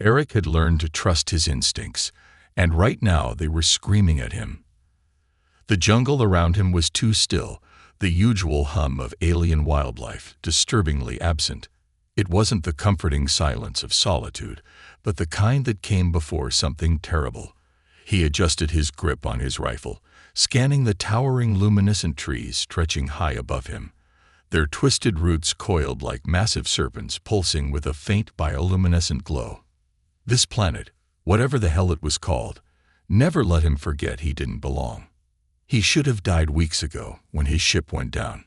Eric had learned to trust his instincts, and right now they were screaming at him. The jungle around him was too still, the usual hum of alien wildlife disturbingly absent. It wasn't the comforting silence of solitude, but the kind that came before something terrible. He adjusted his grip on his rifle, scanning the towering luminescent trees stretching high above him. Their twisted roots coiled like massive serpents pulsing with a faint bioluminescent glow. This planet, whatever the hell it was called, never let him forget he didn't belong. He should have died weeks ago when his ship went down.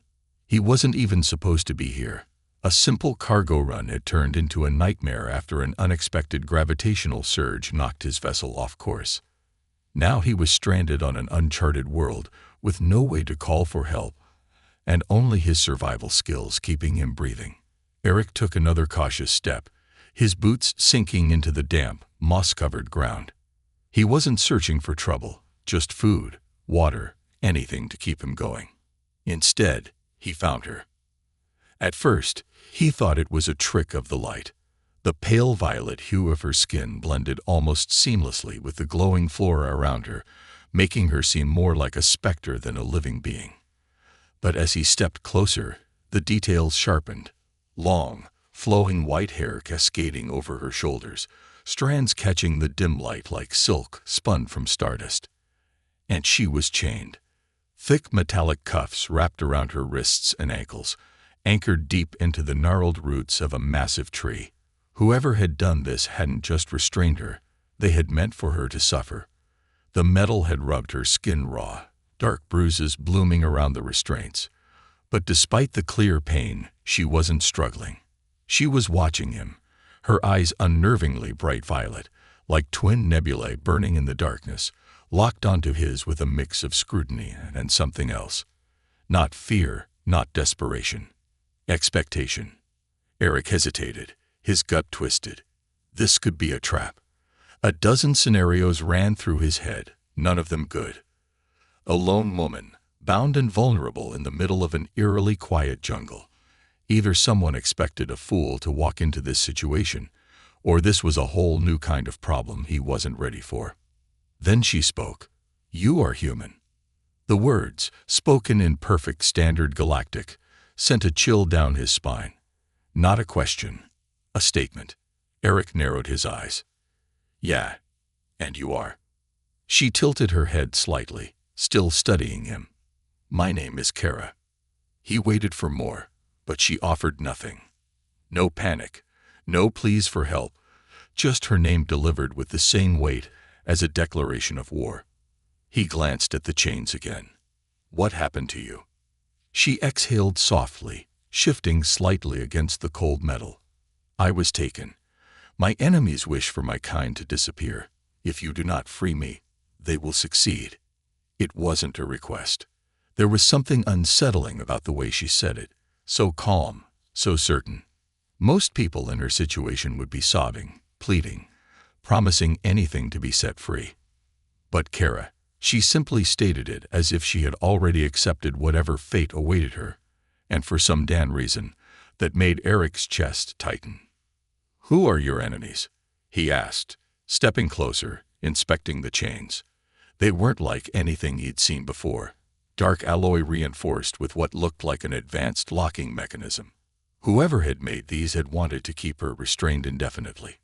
He wasn't even supposed to be here. A simple cargo run had turned into a nightmare after an unexpected gravitational surge knocked his vessel off course. Now he was stranded on an uncharted world with no way to call for help, and only his survival skills keeping him breathing. Eric took another cautious step, his boots sinking into the damp, moss-covered ground. He wasn't searching for trouble, just food, water, anything to keep him going. Instead, he found her. At first, he thought it was a trick of the light. The pale violet hue of her skin blended almost seamlessly with the glowing flora around her, making her seem more like a specter than a living being. But as he stepped closer, the details sharpened. Long, flowing white hair cascading over her shoulders, strands catching the dim light like silk spun from stardust. And she was chained. Thick metallic cuffs wrapped around her wrists and ankles, anchored deep into the gnarled roots of a massive tree. Whoever had done this hadn't just restrained her, they had meant for her to suffer. The metal had rubbed her skin raw, dark bruises blooming around the restraints. But despite the clear pain, she wasn't struggling. She was watching him, her eyes unnervingly bright violet, like twin nebulae burning in the darkness, locked onto his with a mix of scrutiny and something else. Not fear, not desperation. Expectation. Eric hesitated, his gut twisted. This could be a trap. A dozen scenarios ran through his head, none of them good. A lone woman, bound and vulnerable in the middle of an eerily quiet jungle. Either someone expected a fool to walk into this situation, or this was a whole new kind of problem he wasn't ready for. Then she spoke. "You are human." The words, spoken in perfect standard Galactic, sent a chill down his spine. Not a question, a statement. Eric narrowed his eyes. "Yeah, and you are." She tilted her head slightly, still studying him. "My name is Kara." He waited for more, but she offered nothing. No panic, no pleas for help, just her name delivered with the same weight as a declaration of war. He glanced at the chains again. "What happened to you?" She exhaled softly, shifting slightly against the cold metal. "I was taken. My enemies wish for my kind to disappear. If you do not free me, they will succeed." It wasn't a request. There was something unsettling about the way she said it, so calm, so certain. Most people in her situation would be sobbing, pleading, promising anything to be set free. But Kara, she simply stated it as if she had already accepted whatever fate awaited her, and for some damn reason, that made Eric's chest tighten. "Who are your enemies?" he asked, stepping closer, inspecting the chains. They weren't like anything he'd seen before. Dark alloy reinforced with what looked like an advanced locking mechanism. Whoever had made these had wanted to keep her restrained indefinitely.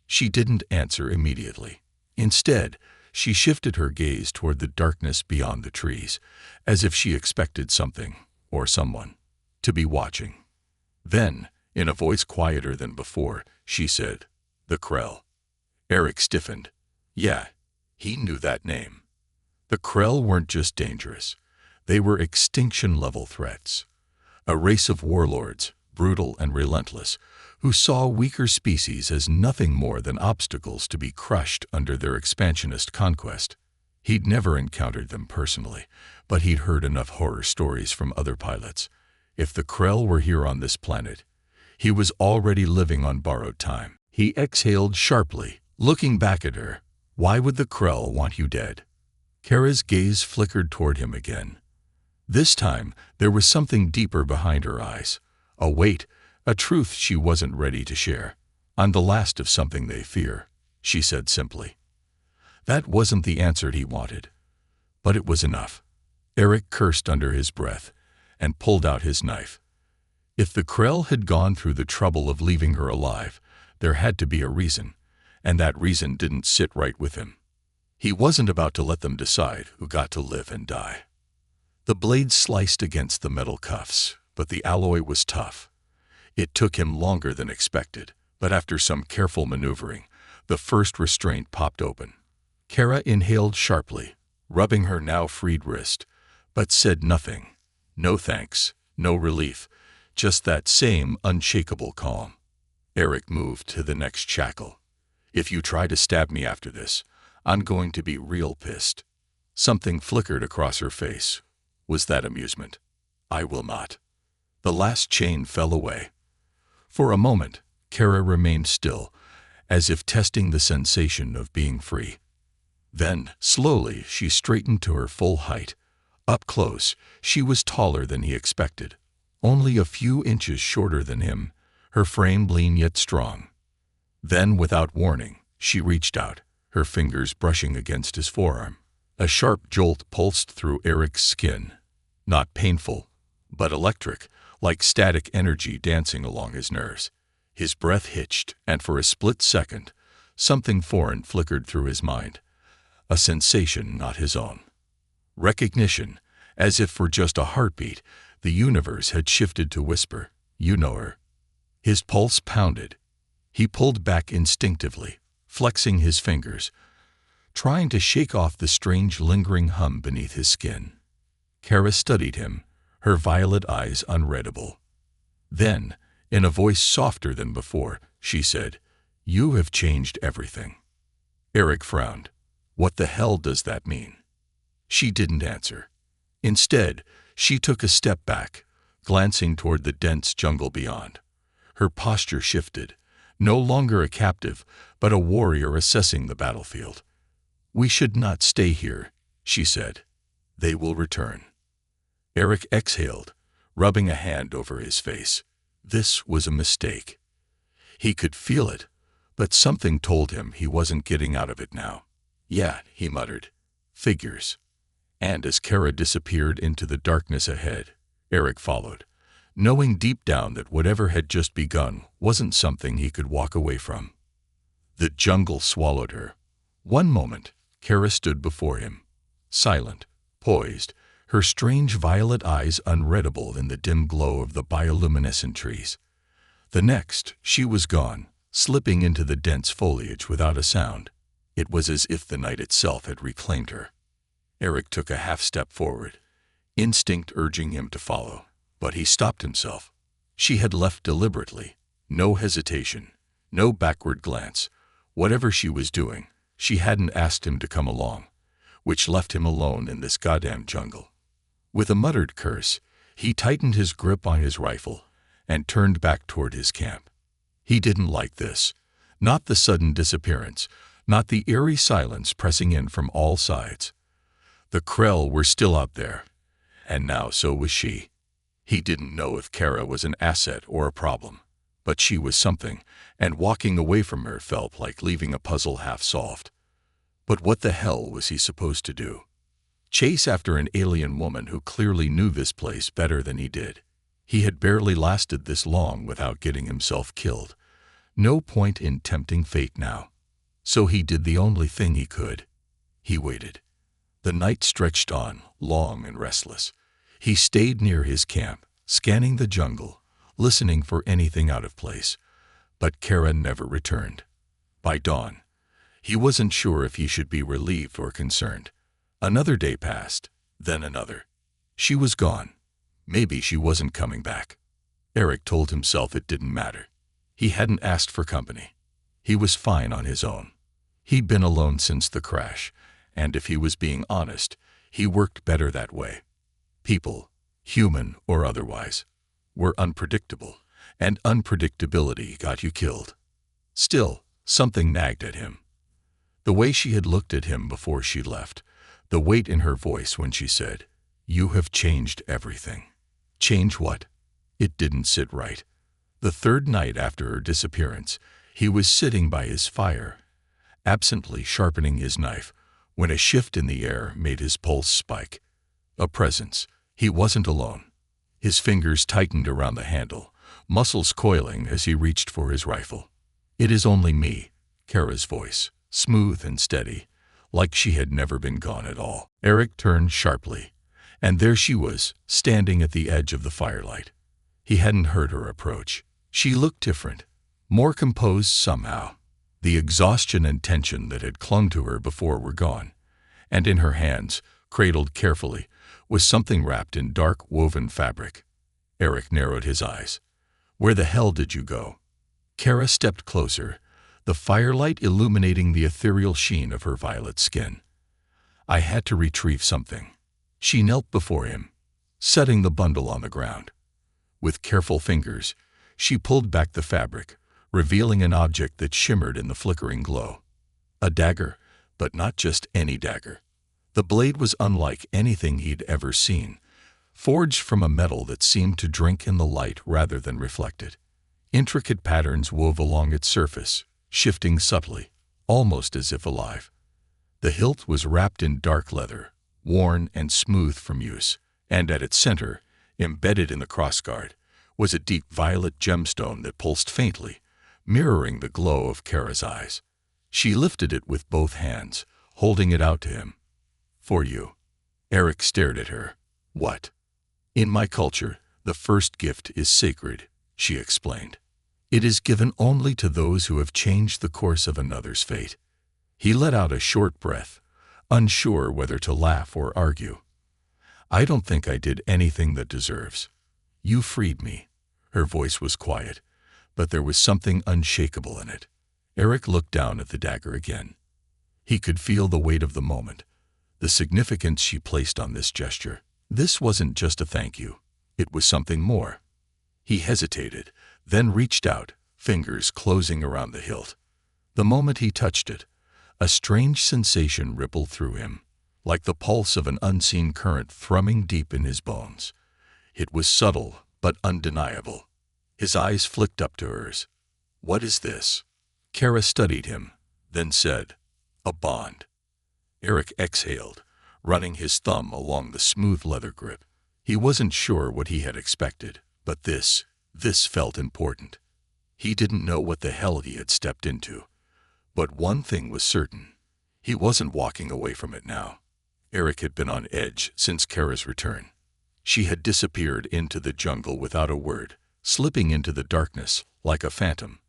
She didn't answer immediately. Instead, she shifted her gaze toward the darkness beyond the trees, as if she expected something, or someone, to be watching. Then, in a voice quieter than before, she said, "The Krell." Eric stiffened. Yeah, he knew that name. The Krell weren't just dangerous. They were extinction-level threats. A race of warlords, brutal and relentless, who saw weaker species as nothing more than obstacles to be crushed under their expansionist conquest. He'd never encountered them personally, but he'd heard enough horror stories from other pilots. If the Krell were here on this planet, he was already living on borrowed time. He exhaled sharply, looking back at her. "Why would the Krell want you dead?" Kara's gaze flickered toward him again. This time, there was something deeper behind her eyes. A weight, a truth she wasn't ready to share. "I'm the last of something they fear," she said simply. That wasn't the answer he wanted, but it was enough. Eric cursed under his breath and pulled out his knife. If the Krell had gone through the trouble of leaving her alive, there had to be a reason, and that reason didn't sit right with him. He wasn't about to let them decide who got to live and die. The blade sliced against the metal cuffs, but the alloy was tough. It took him longer than expected, but after some careful maneuvering, the first restraint popped open. Kara inhaled sharply, rubbing her now freed wrist, but said nothing. No thanks, no relief, just that same unshakable calm. Eric moved to the next shackle. "If you try to stab me after this, I'm going to be real pissed." Something flickered across her face. Was that amusement? "I will not." The last chain fell away. For a moment, Kara remained still, as if testing the sensation of being free. Then, slowly, she straightened to her full height. Up close, she was taller than he expected, only a few inches shorter than him, her frame lean yet strong. Then, without warning, she reached out, her fingers brushing against his forearm. A sharp jolt pulsed through Eric's skin. Not painful, but electric, like static energy dancing along his nerves. His breath hitched, and for a split second, something foreign flickered through his mind. A sensation not his own. Recognition, as if for just a heartbeat, the universe had shifted to whisper, "You know her." His pulse pounded. He pulled back instinctively, flexing his fingers, trying to shake off the strange lingering hum beneath his skin. Kara studied him, her violet eyes unreadable. Then, in a voice softer than before, she said, "You have changed everything." Eric frowned. What the hell does that mean? She didn't answer. Instead, she took a step back, glancing toward the dense jungle beyond. Her posture shifted, no longer a captive, but a warrior assessing the battlefield. "We should not stay here," she said. "They will return." Eric exhaled, rubbing a hand over his face. This was a mistake. He could feel it, but something told him he wasn't getting out of it now. "Yeah," he muttered. "Figures." And as Kara disappeared into the darkness ahead, Eric followed, knowing deep down that whatever had just begun wasn't something he could walk away from. The jungle swallowed her. One moment, Kara stood before him, silent, poised, her strange violet eyes unreadable in the dim glow of the bioluminescent trees. The next, she was gone, slipping into the dense foliage without a sound. It was as if the night itself had reclaimed her. Eric took a half-step forward, instinct urging him to follow, but he stopped himself. She had left deliberately, no hesitation, no backward glance. Whatever she was doing, she hadn't asked him to come along, which left him alone in this goddamn jungle. With a muttered curse, he tightened his grip on his rifle and turned back toward his camp. He didn't like this, not the sudden disappearance, not the eerie silence pressing in from all sides. The Krell were still out there, and now so was she. He didn't know if Kara was an asset or a problem, but she was something, and walking away from her felt like leaving a puzzle half solved. But what the hell was he supposed to do? Chase after an alien woman who clearly knew this place better than he did? He had barely lasted this long without getting himself killed. No point in tempting fate now. So he did the only thing he could. He waited. The night stretched on, long and restless. He stayed near his camp, scanning the jungle, listening for anything out of place. But Kara never returned. By dawn, he wasn't sure if he should be relieved or concerned. Another day passed, then another. She was gone. Maybe she wasn't coming back. Eric told himself it didn't matter. He hadn't asked for company. He was fine on his own. He'd been alone since the crash, and if he was being honest, he worked better that way. People, human or otherwise, were unpredictable, and unpredictability got you killed. Still, something nagged at him. The way she had looked at him before she left, the weight in her voice when she said, "You have changed everything." Change what? It didn't sit right. The third night after her disappearance, He was sitting by his fire, absently sharpening his knife, when a shift in the air made his pulse spike. A presence. He wasn't alone. His fingers tightened around the handle, muscles coiling as he reached for his rifle. "It is only me," Kara's voice, smooth and steady, like she had never been gone at all. Eric turned sharply, and there she was, standing at the edge of the firelight. He hadn't heard her approach. She looked different, more composed somehow. The exhaustion and tension that had clung to her before were gone, and in her hands, cradled carefully, was something wrapped in dark woven fabric. Eric narrowed his eyes. "Where the hell did you go?" Kara stepped closer, the firelight illuminating the ethereal sheen of her violet skin. "I had to retrieve something." She knelt before him, setting the bundle on the ground. With careful fingers, she pulled back the fabric, revealing an object that shimmered in the flickering glow. A dagger, but not just any dagger. The blade was unlike anything he'd ever seen, forged from a metal that seemed to drink in the light rather than reflect it. Intricate patterns wove along its surface, shifting subtly, almost as if alive. The hilt was wrapped in dark leather, worn and smooth from use, and at its center, embedded in the crossguard, was a deep violet gemstone that pulsed faintly, mirroring the glow of Kara's eyes. She lifted it with both hands, holding it out to him. "For you." Eric stared at her. "What?" "In my culture, the first gift is sacred," she explained. "It is given only to those who have changed the course of another's fate." He let out a short breath, unsure whether to laugh or argue. "I don't think I did anything that deserves. You freed me." Her voice was quiet, but there was something unshakable in it. Eric looked down at the dagger again. He could feel the weight of the moment, the significance she placed on this gesture. This wasn't just a thank you. It was something more. He hesitated, then reached out, fingers closing around the hilt. The moment he touched it, a strange sensation rippled through him, like the pulse of an unseen current thrumming deep in his bones. It was subtle, but undeniable. His eyes flicked up to hers. "What is this?" Kara studied him, then said, "A bond." Eric exhaled, running his thumb along the smooth leather grip. He wasn't sure what he had expected, but this felt important. He didn't know what the hell he had stepped into. But one thing was certain. He wasn't walking away from it now. Eric had been on edge since Kara's return. She had disappeared into the jungle without a word, slipping into the darkness like a phantom.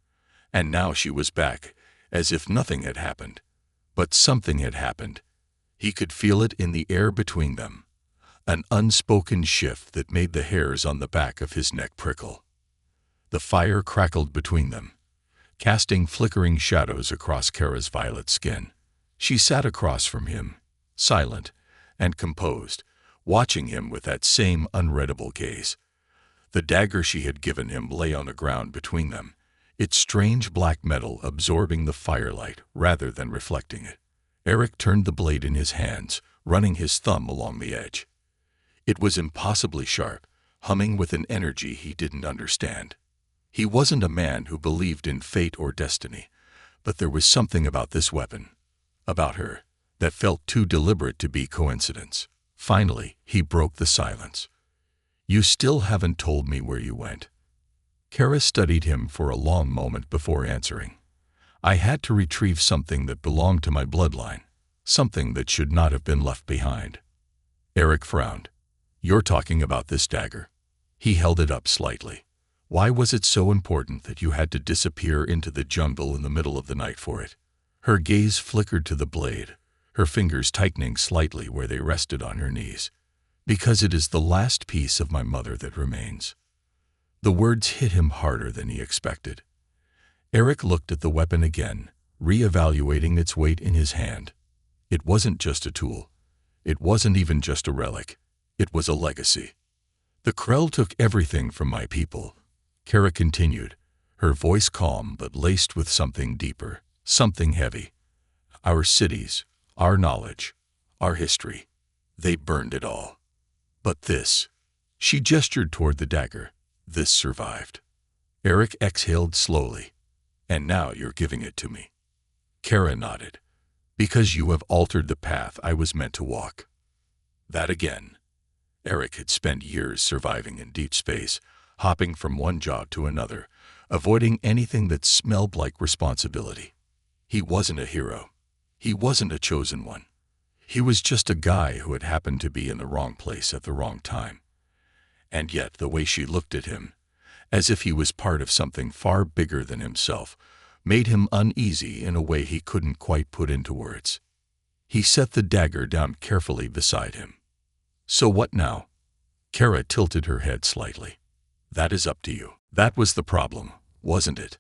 And now she was back, as if nothing had happened. But something had happened. He could feel it in the air between them, an unspoken shift that made the hairs on the back of his neck prickle. The fire crackled between them, casting flickering shadows across Kara's violet skin. She sat across from him, silent and composed, watching him with that same unreadable gaze. The dagger she had given him lay on the ground between them, its strange black metal absorbing the firelight rather than reflecting it. Eric turned the blade in his hands, running his thumb along the edge. It was impossibly sharp, humming with an energy he didn't understand. He wasn't a man who believed in fate or destiny, but there was something about this weapon, about her, that felt too deliberate to be coincidence. Finally, he broke the silence. "You still haven't told me where you went." Kara studied him for a long moment before answering. "I had to retrieve something that belonged to my bloodline, something that should not have been left behind." Eric frowned. "You're talking about this dagger?" He held it up slightly. "Why was it so important that you had to disappear into the jungle in the middle of the night for it?" Her gaze flickered to the blade, her fingers tightening slightly where they rested on her knees. "Because it is the last piece of my mother that remains." The words hit him harder than he expected. Eric looked at the weapon again, re-evaluating its weight in his hand. It wasn't just a tool. It wasn't even just a relic. It was a legacy. "The Krell took everything from my people," Kara continued, her voice calm but laced with something deeper, something heavy. "Our cities, our knowledge, our history. They burned it all. But this," she gestured toward the dagger, "this survived." Eric exhaled slowly. And now you're giving it to me." Kara nodded. "Because you have altered the path I was meant to walk." That again. Eric had spent years surviving in deep space, hopping from one job to another, avoiding anything that smelled like responsibility. He wasn't a hero. He wasn't a chosen one. He was just a guy who had happened to be in the wrong place at the wrong time. And yet the way she looked at him, as if he was part of something far bigger than himself, made him uneasy in a way he couldn't quite put into words. He set the dagger down carefully beside him. "So what now?" Kara tilted her head slightly. "That is up to you." That was the problem, wasn't it?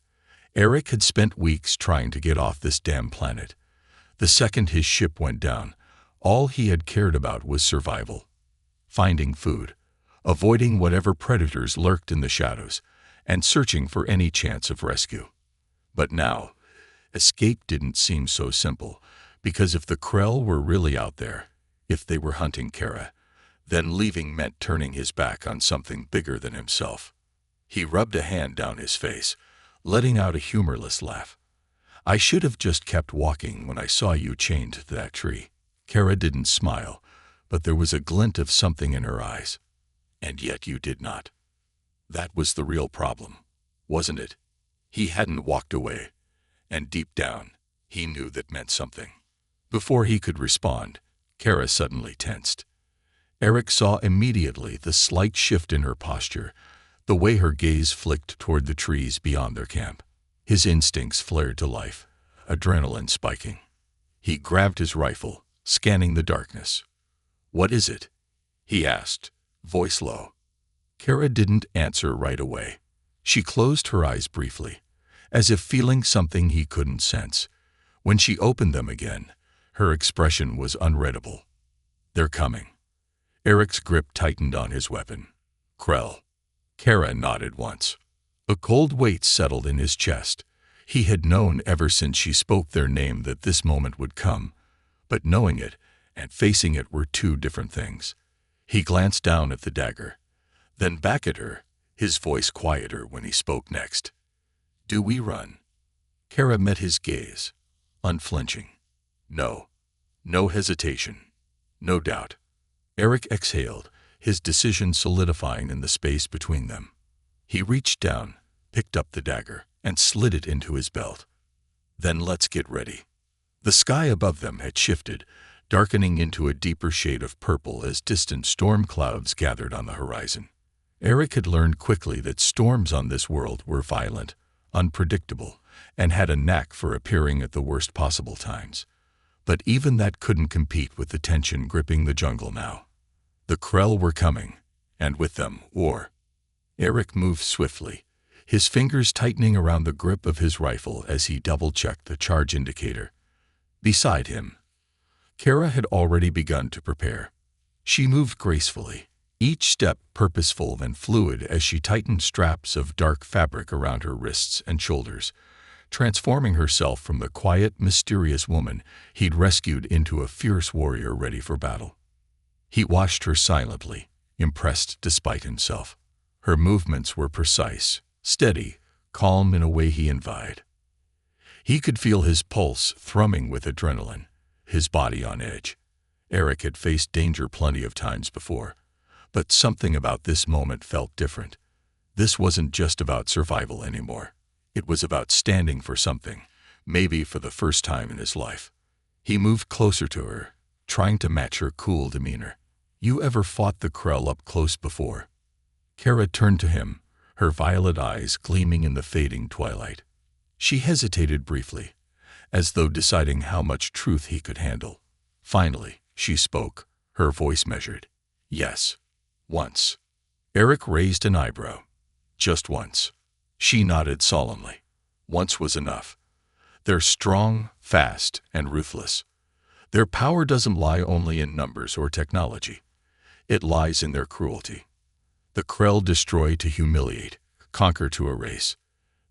Eric had spent weeks trying to get off this damn planet. The second his ship went down, all he had cared about was survival. Finding food, avoiding whatever predators lurked in the shadows, and searching for any chance of rescue. But now, escape didn't seem so simple, because if the Krell were really out there, if they were hunting Kara, then leaving meant turning his back on something bigger than himself. He rubbed a hand down his face, letting out a humorless laugh. "I should have just kept walking when I saw you chained to that tree." Kara didn't smile, but there was a glint of something in her eyes. "And yet you did not." That was the real problem, wasn't it? He hadn't walked away, and deep down, he knew that meant something. Before he could respond, Kara suddenly tensed. Eric saw immediately the slight shift in her posture, the way her gaze flicked toward the trees beyond their camp. His instincts flared to life, adrenaline spiking. He grabbed his rifle, scanning the darkness. "What is it?" he asked, voice low. Kara didn't answer right away. She closed her eyes briefly, as if feeling something he couldn't sense. When she opened them again, her expression was unreadable. "They're coming." Eric's grip tightened on his weapon. "Krell." Kara nodded once. A cold weight settled in his chest. He had known ever since she spoke their name that this moment would come, but knowing it and facing it were two different things. He glanced down at the dagger, then back at her, his voice quieter when he spoke next. "Do we run?" Kara met his gaze, unflinching. No. No hesitation. No doubt. Eric exhaled, his decision solidifying in the space between them. He reached down, picked up the dagger, and slid it into his belt. "Then let's get ready." The sky above them had shifted, darkening into a deeper shade of purple as distant storm clouds gathered on the horizon. Eric had learned quickly that storms on this world were violent, unpredictable, and had a knack for appearing at the worst possible times. But even that couldn't compete with the tension gripping the jungle now. The Krell were coming, and with them, war. Eric moved swiftly, his fingers tightening around the grip of his rifle as he double-checked the charge indicator. Beside him, Kara had already begun to prepare. She moved gracefully, each step purposeful and fluid as she tightened straps of dark fabric around her wrists and shoulders, transforming herself from the quiet, mysterious woman he'd rescued into a fierce warrior ready for battle. He watched her silently, impressed despite himself. Her movements were precise, steady, calm in a way he envied. He could feel his pulse thrumming with adrenaline, his body on edge. Eric had faced danger plenty of times before, but something about this moment felt different. This wasn't just about survival anymore. It was about standing for something, maybe for the first time in his life. He moved closer to her, trying to match her cool demeanor. "You ever fought the Krell up close before?" Kara turned to him, her violet eyes gleaming in the fading twilight. She hesitated briefly, as though deciding how much truth he could handle. Finally, she spoke, her voice measured. "Yes. Once." Eric raised an eyebrow. "Just once." She nodded solemnly. "Once was enough. They're strong, fast, and ruthless. Their power doesn't lie only in numbers or technology. It lies in their cruelty. The Krell destroy to humiliate, conquer to erase.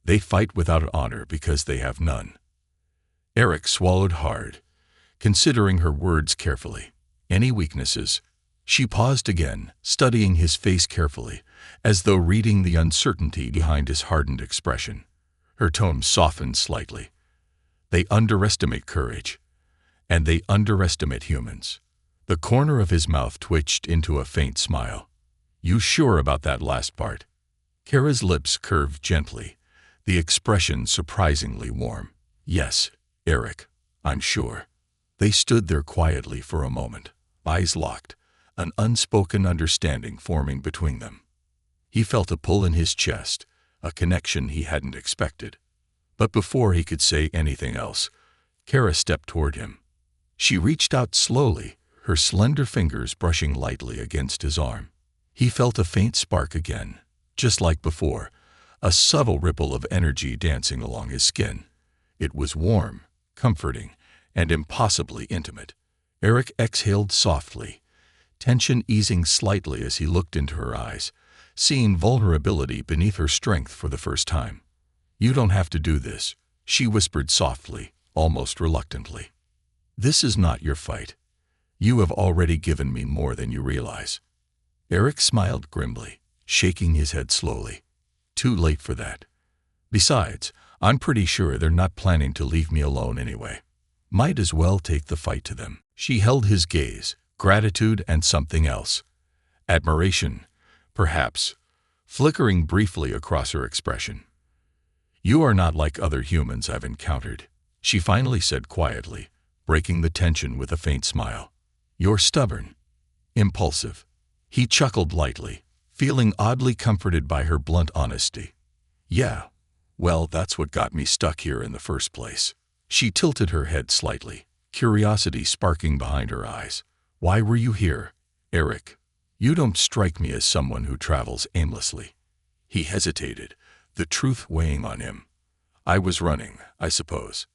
They fight without honor because they have none." Eric swallowed hard, considering her words carefully. Any weaknesses? She paused again, studying his face carefully, as though reading the uncertainty behind his hardened expression. Her tone softened slightly. "They underestimate courage, and they underestimate humans." The corner of his mouth twitched into a faint smile. "You sure about that last part?" Kara's lips curved gently, the expression surprisingly warm. "Yes, Eric, I'm sure." They stood there quietly for a moment, eyes locked, an unspoken understanding forming between them. He felt a pull in his chest, a connection he hadn't expected. But before he could say anything else, Kara stepped toward him. She reached out slowly, her slender fingers brushing lightly against his arm. He felt a faint spark again, just like before, a subtle ripple of energy dancing along his skin. It was warm, comforting, and impossibly intimate. Eric exhaled softly, tension easing slightly as he looked into her eyes, seeing vulnerability beneath her strength for the first time. "You don't have to do this," she whispered softly, almost reluctantly. "This is not your fight. You have already given me more than you realize." Eric smiled grimly, shaking his head slowly. "Too late for that. Besides, I'm pretty sure they're not planning to leave me alone anyway. Might as well take the fight to them." She held his gaze, gratitude and something else. Admiration, perhaps, flickering briefly across her expression. "You are not like other humans I've encountered," she finally said quietly, breaking the tension with a faint smile. "You're stubborn, impulsive." He chuckled lightly, feeling oddly comforted by her blunt honesty. "Yeah, well, that's what got me stuck here in the first place." She tilted her head slightly, curiosity sparking behind her eyes. "Why were you here, Eric? You don't strike me as someone who travels aimlessly." He hesitated, the truth weighing on him. "I was running, I suppose.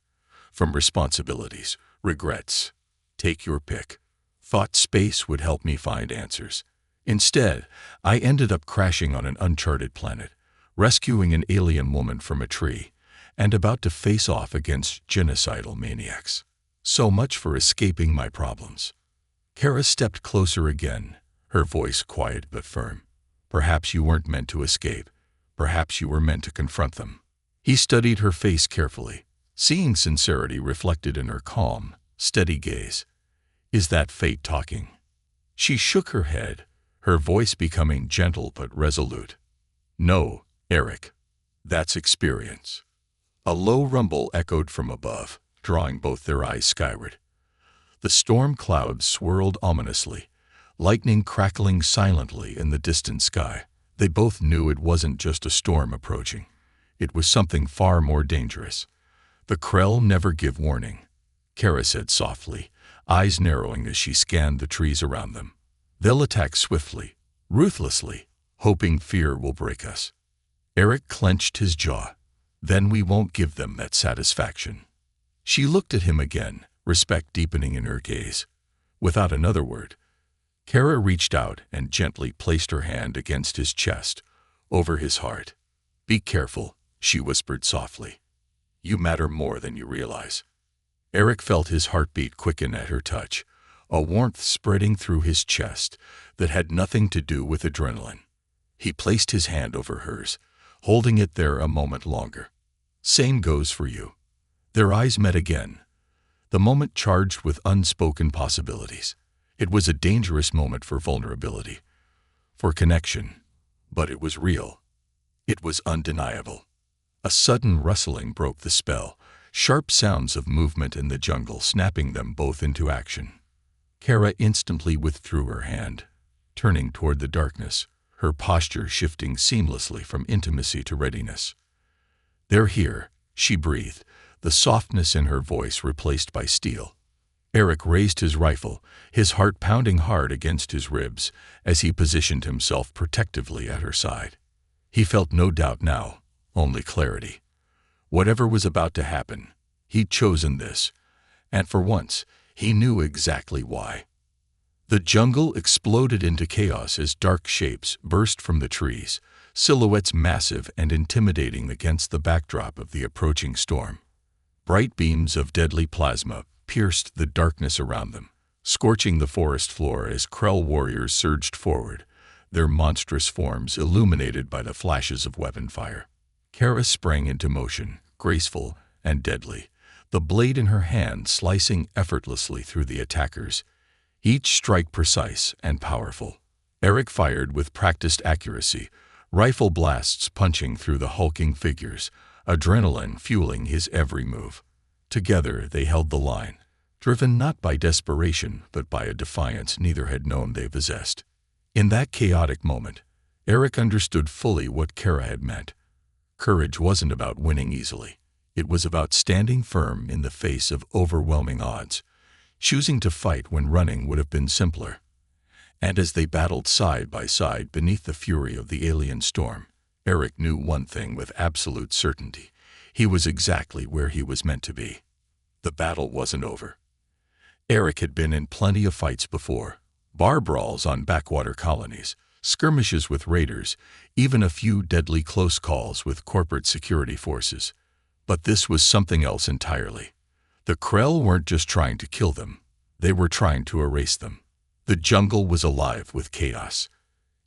From responsibilities, regrets. Take your pick. Thought space would help me find answers. Instead, I ended up crashing on an uncharted planet, rescuing an alien woman from a tree, and about to face off against genocidal maniacs. So much for escaping my problems." Kara stepped closer again, her voice quiet but firm. "Perhaps you weren't meant to escape. Perhaps you were meant to confront them." He studied her face carefully, seeing sincerity reflected in her calm, steady gaze. "Is that fate talking?" She shook her head, her voice becoming gentle but resolute. "No, Eric. That's experience." A low rumble echoed from above, drawing both their eyes skyward. The storm clouds swirled ominously, lightning crackling silently in the distant sky. They both knew it wasn't just a storm approaching. It was something far more dangerous. "The Krell never give warning," Kara said softly, eyes narrowing as she scanned the trees around them. "They'll attack swiftly, ruthlessly, hoping fear will break us." Eric clenched his jaw. "Then we won't give them that satisfaction." She looked at him again, respect deepening in her gaze. Without another word, Kara reached out and gently placed her hand against his chest, over his heart. "Be careful," she whispered softly. "You matter more than you realize." Eric felt his heartbeat quicken at her touch, a warmth spreading through his chest that had nothing to do with adrenaline. He placed his hand over hers, holding it there a moment longer. "Same goes for you." Their eyes met again, the moment charged with unspoken possibilities. It was a dangerous moment for vulnerability, for connection, but it was real. It was undeniable. A sudden rustling broke the spell, sharp sounds of movement in the jungle snapping them both into action. Kara instantly withdrew her hand, turning toward the darkness, her posture shifting seamlessly from intimacy to readiness. "They're here," she breathed, the softness in her voice replaced by steel. Eric raised his rifle, his heart pounding hard against his ribs as he positioned himself protectively at her side. He felt no doubt now, only clarity. Whatever was about to happen, he'd chosen this, and for once, he knew exactly why. The jungle exploded into chaos as dark shapes burst from the trees, silhouettes massive and intimidating against the backdrop of the approaching storm. Bright beams of deadly plasma pierced the darkness around them, scorching the forest floor as Krell warriors surged forward, their monstrous forms illuminated by the flashes of weapon fire. Kara sprang into motion, graceful and deadly, the blade in her hand slicing effortlessly through the attackers, each strike precise and powerful. Eric fired with practiced accuracy, rifle blasts punching through the hulking figures, adrenaline fueling his every move. Together they held the line, driven not by desperation but by a defiance neither had known they possessed. In that chaotic moment, Eric understood fully what Kara had meant. Courage wasn't about winning easily. It was about standing firm in the face of overwhelming odds, choosing to fight when running would have been simpler. And as they battled side by side beneath the fury of the alien storm, Eric knew one thing with absolute certainty. He was exactly where he was meant to be. The battle wasn't over. Eric had been in plenty of fights before, bar brawls on backwater colonies, skirmishes with raiders, even a few deadly close calls with corporate security forces. But this was something else entirely. The Krell weren't just trying to kill them, they were trying to erase them. The jungle was alive with chaos.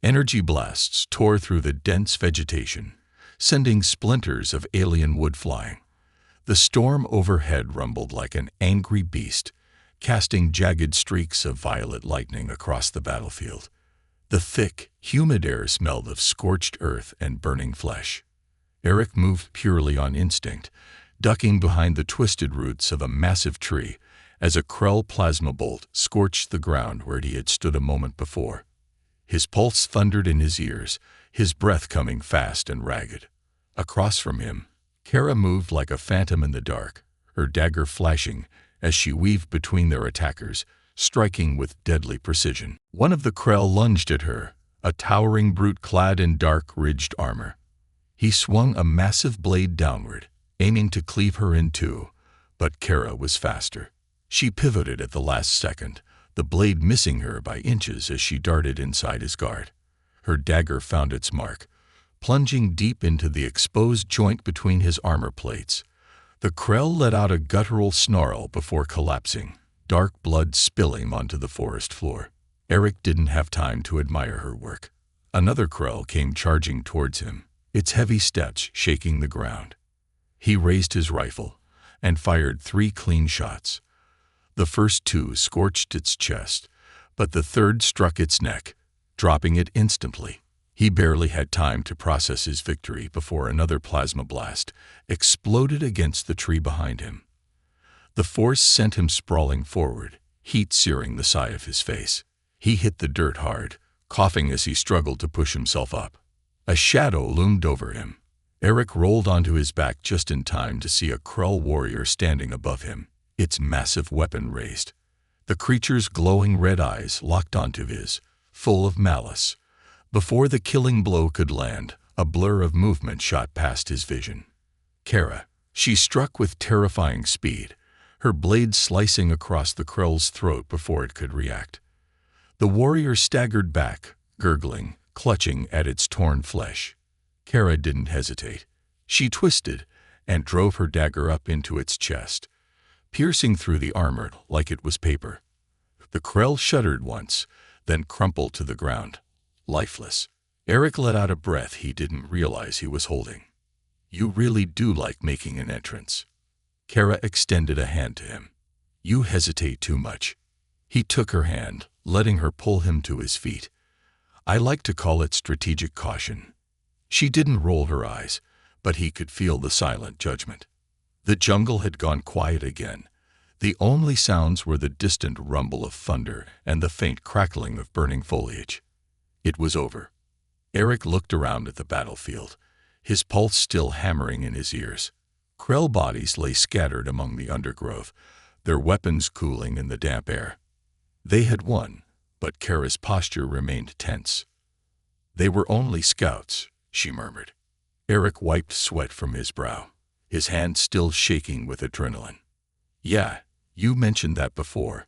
Energy blasts tore through the dense vegetation, sending splinters of alien wood flying. The storm overhead rumbled like an angry beast, casting jagged streaks of violet lightning across the battlefield. The thick, humid air smelled of scorched earth and burning flesh. Eric moved purely on instinct, ducking behind the twisted roots of a massive tree as a Krell plasma bolt scorched the ground where he had stood a moment before. His pulse thundered in his ears, his breath coming fast and ragged. Across from him, Kara moved like a phantom in the dark, her dagger flashing as she weaved between their attackers, striking with deadly precision. One of the Krell lunged at her, a towering brute clad in dark, ridged armor. He swung a massive blade downward, aiming to cleave her in two, but Kara was faster. She pivoted at the last second, the blade missing her by inches as she darted inside his guard. Her dagger found its mark, plunging deep into the exposed joint between his armor plates. The Krell let out a guttural snarl before collapsing, dark blood spilling onto the forest floor. Eric didn't have time to admire her work. Another Krell came charging towards him, its heavy steps shaking the ground. He raised his rifle and fired 3 clean shots. The first 2 scorched its chest, but the third struck its neck, dropping it instantly. He barely had time to process his victory before another plasma blast exploded against the tree behind him. The force sent him sprawling forward, heat searing the side of his face. He hit the dirt hard, coughing as he struggled to push himself up. A shadow loomed over him. Eric rolled onto his back just in time to see a Krell warrior standing above him, its massive weapon raised. The creature's glowing red eyes locked onto his, full of malice. Before the killing blow could land, a blur of movement shot past his vision. Kara. She struck with terrifying speed, her blade slicing across the Krell's throat before it could react. The warrior staggered back, gurgling, clutching at its torn flesh. Kara didn't hesitate. She twisted and drove her dagger up into its chest, piercing through the armor like it was paper. The Krell shuddered once, then crumpled to the ground, lifeless. Eric let out a breath he didn't realize he was holding. "You really do like making an entrance." Kara extended a hand to him. "You hesitate too much." He took her hand, letting her pull him to his feet. "I like to call it strategic caution." She didn't roll her eyes, but he could feel the silent judgment. The jungle had gone quiet again. The only sounds were the distant rumble of thunder and the faint crackling of burning foliage. It was over. Eric looked around at the battlefield, his pulse still hammering in his ears. Krell bodies lay scattered among the undergrowth, their weapons cooling in the damp air. They had won, but Kara's posture remained tense. "They were only scouts," she murmured. Eric wiped sweat from his brow, his hand still shaking with adrenaline. "Yeah, you mentioned that before."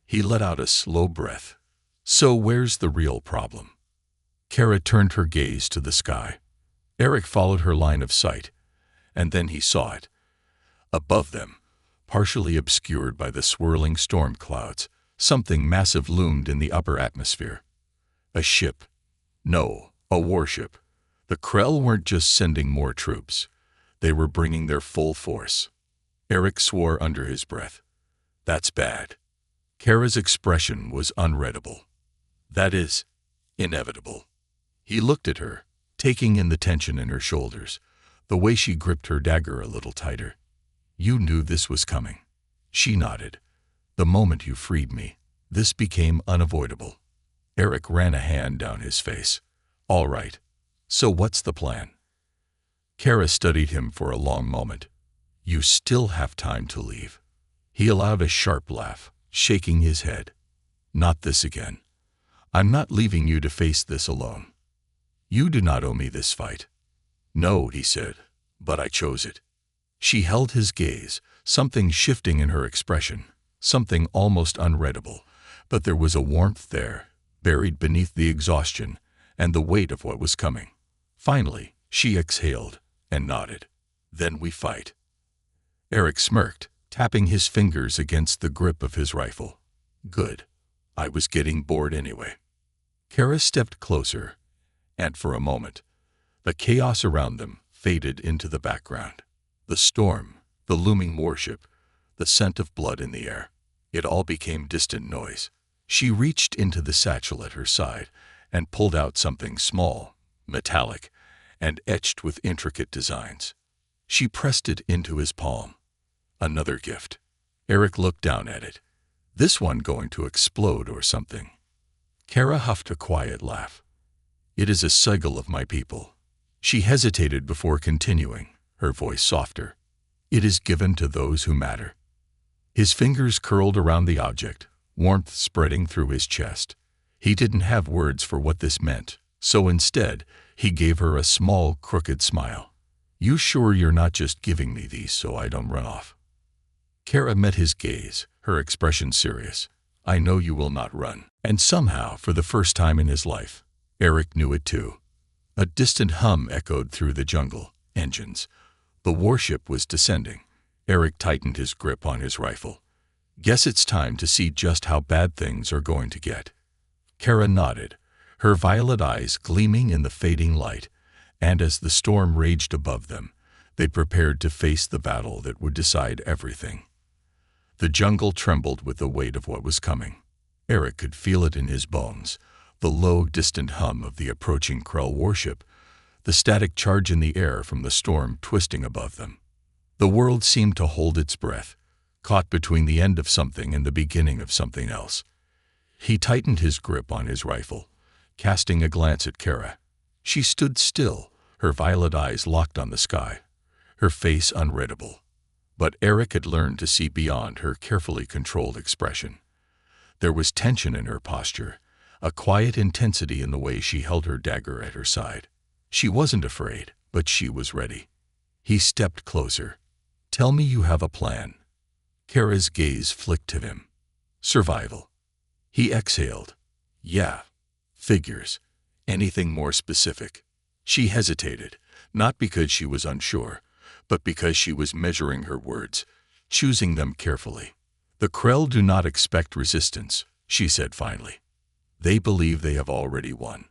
He let out a slow breath. "So where's the real problem?" Kara turned her gaze to the sky. Eric followed her line of sight, and then he saw it. Above them, partially obscured by the swirling storm clouds, something massive loomed in the upper atmosphere. A ship. No, a warship. The Krell weren't just sending more troops. They were bringing their full force. Eric swore under his breath. That's bad. Kara's expression was unreadable. That is, inevitable. He looked at her, taking in the tension in her shoulders, the way she gripped her dagger a little tighter. You knew this was coming. She nodded. The moment you freed me, this became unavoidable. Eric ran a hand down his face. All right. So what's the plan? Kara studied him for a long moment. You still have time to leave. He allowed a sharp laugh, shaking his head. Not this again. I'm not leaving you to face this alone. You do not owe me this fight. No, he said, but I chose it. She held his gaze, something shifting in her expression, something almost unreadable, but there was a warmth there, buried beneath the exhaustion and the weight of what was coming. Finally, she exhaled and nodded. Then we fight. Eric smirked, tapping his fingers against the grip of his rifle. Good. I was getting bored anyway. Kara stepped closer, and for a moment, the chaos around them faded into the background. The storm, the looming warship, the scent of blood in the air. It all became distant noise. She reached into the satchel at her side and pulled out something small, metallic, and etched with intricate designs. She pressed it into his palm. Another gift. Eric looked down at it. This one going to explode or something. Kara huffed a quiet laugh. It is a sigil of my people. She hesitated before continuing, her voice softer. It is given to those who matter. His fingers curled around the object, warmth spreading through his chest. He didn't have words for what this meant, so instead, he gave her a small, crooked smile. You sure you're not just giving me these so I don't run off? Kara met his gaze, her expression serious. I know you will not run. And somehow, for the first time in his life, Eric knew it too. A distant hum echoed through the jungle. Engines. The warship was descending. Eric tightened his grip on his rifle. Guess it's time to see just how bad things are going to get. Kara nodded, her violet eyes gleaming in the fading light, and as the storm raged above them, they prepared to face the battle that would decide everything. The jungle trembled with the weight of what was coming. Eric could feel it in his bones, the low, distant hum of the approaching Krell warship, the static charge in the air from the storm twisting above them. The world seemed to hold its breath, caught between the end of something and the beginning of something else. He tightened his grip on his rifle, casting a glance at Kara. She stood still, her violet eyes locked on the sky, her face unreadable. But Eric had learned to see beyond her carefully controlled expression. There was tension in her posture, a quiet intensity in the way she held her dagger at her side. She wasn't afraid, but she was ready. He stepped closer. Tell me you have a plan. Kara's gaze flicked to him. Survival. He exhaled. Yeah. Figures. Anything more specific? She hesitated, not because she was unsure, but because she was measuring her words, choosing them carefully. The Krell do not expect resistance, she said finally. They believe they have already won.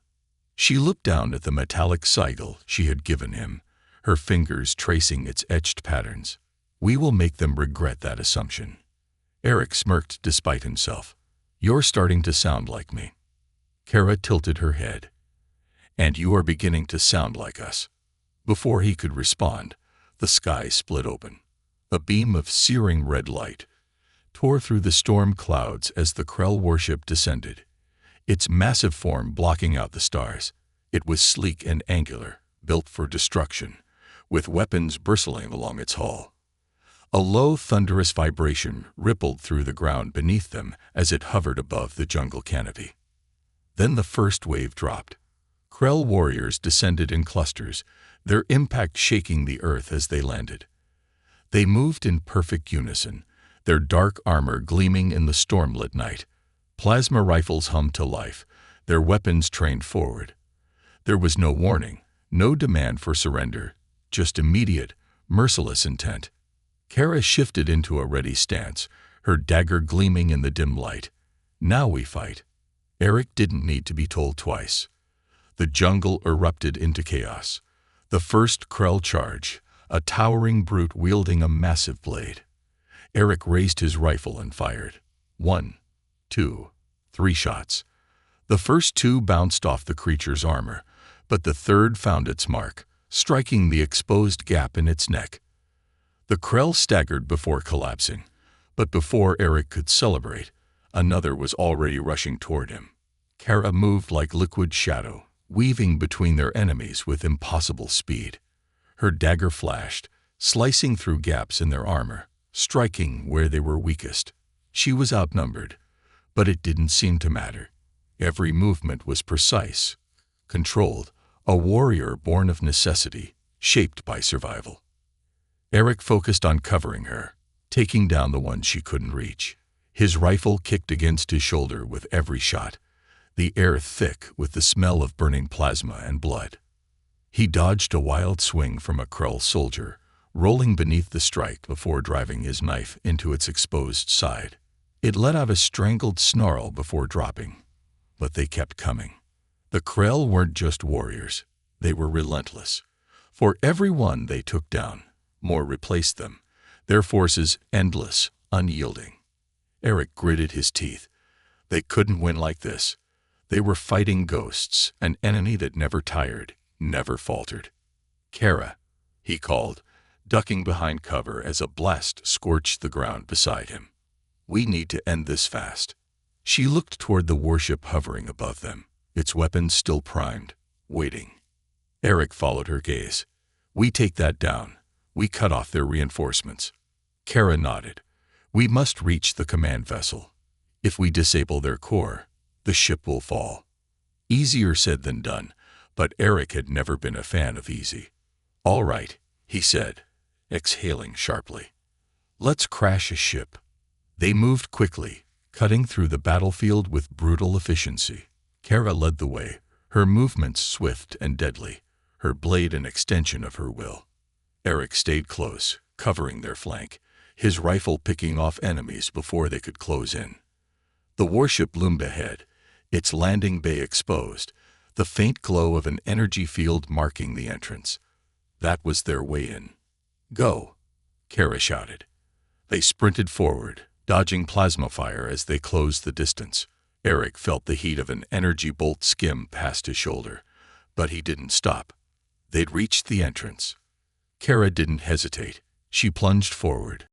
She looked down at the metallic sigil she had given him, her fingers tracing its etched patterns. We will make them regret that assumption. Eric smirked despite himself. You're starting to sound like me. Kara tilted her head. And you are beginning to sound like us. Before he could respond, the sky split open. A beam of searing red light tore through the storm clouds as the Krell warship descended, its massive form blocking out the stars. It was sleek and angular, built for destruction, with weapons bristling along its hull. A low, thunderous vibration rippled through the ground beneath them as it hovered above the jungle canopy. Then the first wave dropped. Krell warriors descended in clusters, their impact shaking the earth as they landed. They moved in perfect unison, their dark armor gleaming in the stormlit night. Plasma rifles hummed to life, their weapons trained forward. There was no warning, no demand for surrender, just immediate, merciless intent. Kara shifted into a ready stance, her dagger gleaming in the dim light. Now we fight. Eric didn't need to be told twice. The jungle erupted into chaos. The first Krell charge, a towering brute wielding a massive blade. Eric raised his rifle and fired. 1, 2, 3 shots. The first 2 bounced off the creature's armor, but the third found its mark, striking the exposed gap in its neck. The Krell staggered before collapsing, but before Eric could celebrate, another was already rushing toward him. Kara moved like liquid shadow, weaving between their enemies with impossible speed. Her dagger flashed, slicing through gaps in their armor, striking where they were weakest. She was outnumbered, but it didn't seem to matter. Every movement was precise, controlled, a warrior born of necessity, shaped by survival. Eric focused on covering her, taking down the one she couldn't reach. His rifle kicked against his shoulder with every shot, the air thick with the smell of burning plasma and blood. He dodged a wild swing from a Krell soldier, rolling beneath the strike before driving his knife into its exposed side. It let out a strangled snarl before dropping, but they kept coming. The Krell weren't just warriors, they were relentless. For every one they took down, more replaced them, their forces endless, unyielding. Eric gritted his teeth. They couldn't win like this. They were fighting ghosts, an enemy that never tired, never faltered. "Kara," he called, ducking behind cover as a blast scorched the ground beside him. "We need to end this fast." She looked toward the warship hovering above them, its weapons still primed, waiting. Eric followed her gaze. "We take that down. We cut off their reinforcements." Kara nodded. "We must reach the command vessel. If we disable their core, the ship will fall." Easier said than done, but Eric had never been a fan of easy. "All right," he said, exhaling sharply. "Let's crash a ship." They moved quickly, cutting through the battlefield with brutal efficiency. Kara led the way, her movements swift and deadly, her blade an extension of her will. Eric stayed close, covering their flank, his rifle picking off enemies before they could close in. The warship loomed ahead, its landing bay exposed, the faint glow of an energy field marking the entrance. That was their way in. "Go," Kara shouted. They sprinted forward, dodging plasma fire as they closed the distance. Eric felt the heat of an energy bolt skim past his shoulder, but he didn't stop. They'd reached the entrance. Kara didn't hesitate. She plunged forward,